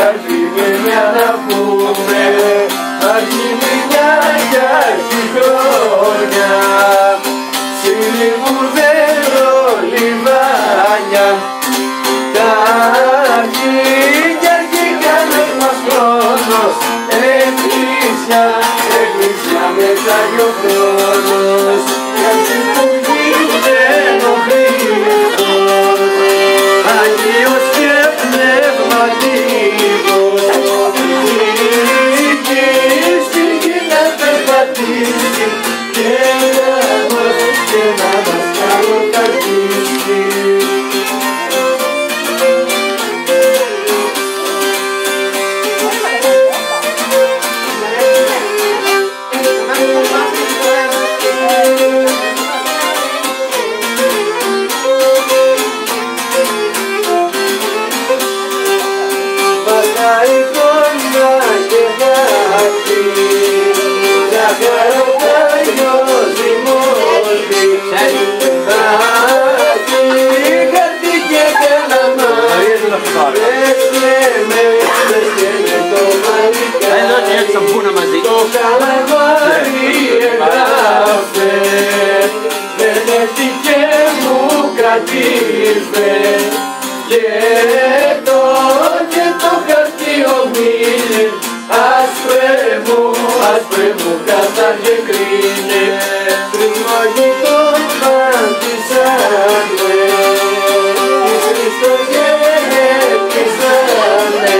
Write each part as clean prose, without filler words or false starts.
αρχή μια να πούμε, αρχή μια και αρχή χρόνια, σιλιμουρδέρο λιβάνια, τα αρχή και αρχή καλός μας χρόνος, εκκλησιά μετράει ο χρόνος, γιατί που γίνεται ο Χριστός, Αγίος και πνευματικός, στην γη να περπατήσει και να μας καλοκρατήσει. Το καλαμάρι εγγράφε, δεν έφυγε μου κατήρθε, και το χαρτί ομίλε, άσπρε μου κάταγε κρίνε, τριμωγή τον παντήσανε, τις Χριστογέννησανε,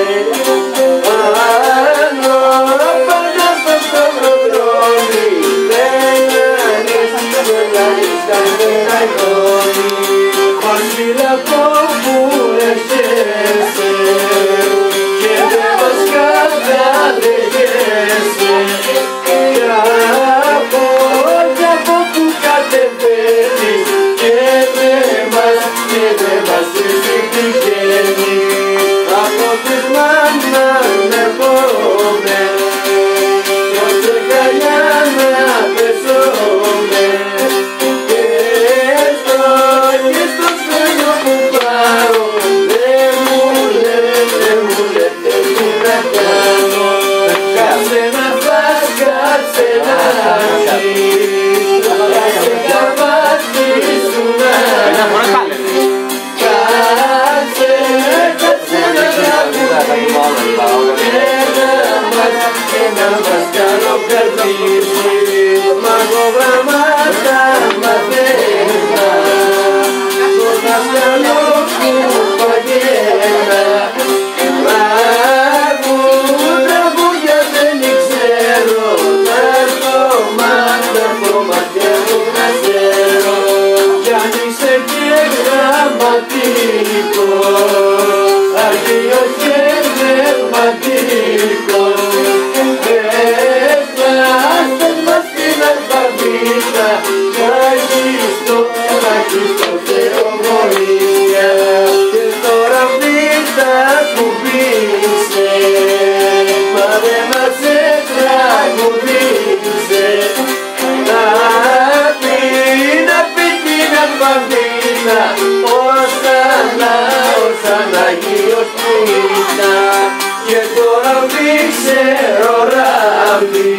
και τώρα μη ξέρω ράβει,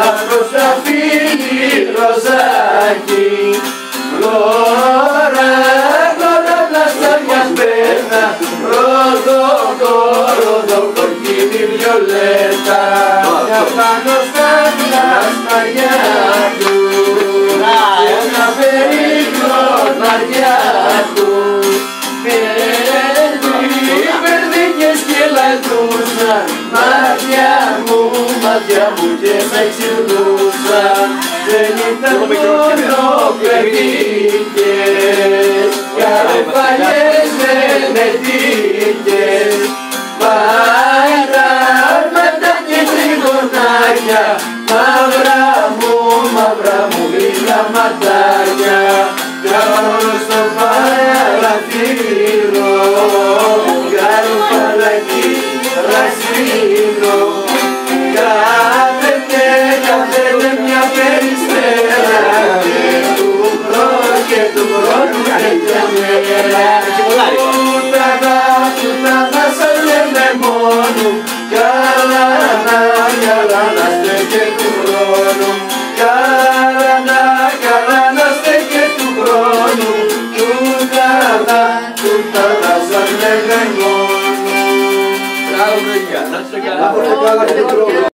αυτός θα φύγει ροζάκι, γλώρα πλαστάρια σπέρνα, ροδοκό κοκκίνη βιολέτα, για πάνω στα πλαστάρια του, ένα περίπλο μαριά του, μάτια μου και με ξυρνούσαν, δεν ήταν μόνο παιδίκες, καροπαλιές με τίκες, παράγματα και τριγωνάκια, μαύρα μου γλυκά ματάκια, κάνω στο παραθύρο, καροπαλακί ρασίνο, κάθεται μια περιστέρα και του χρόνου τέτοια μέρα, που τα δάσαλε με λέγαν μόνο. Μπράβο παιδιά, να είστε καλά.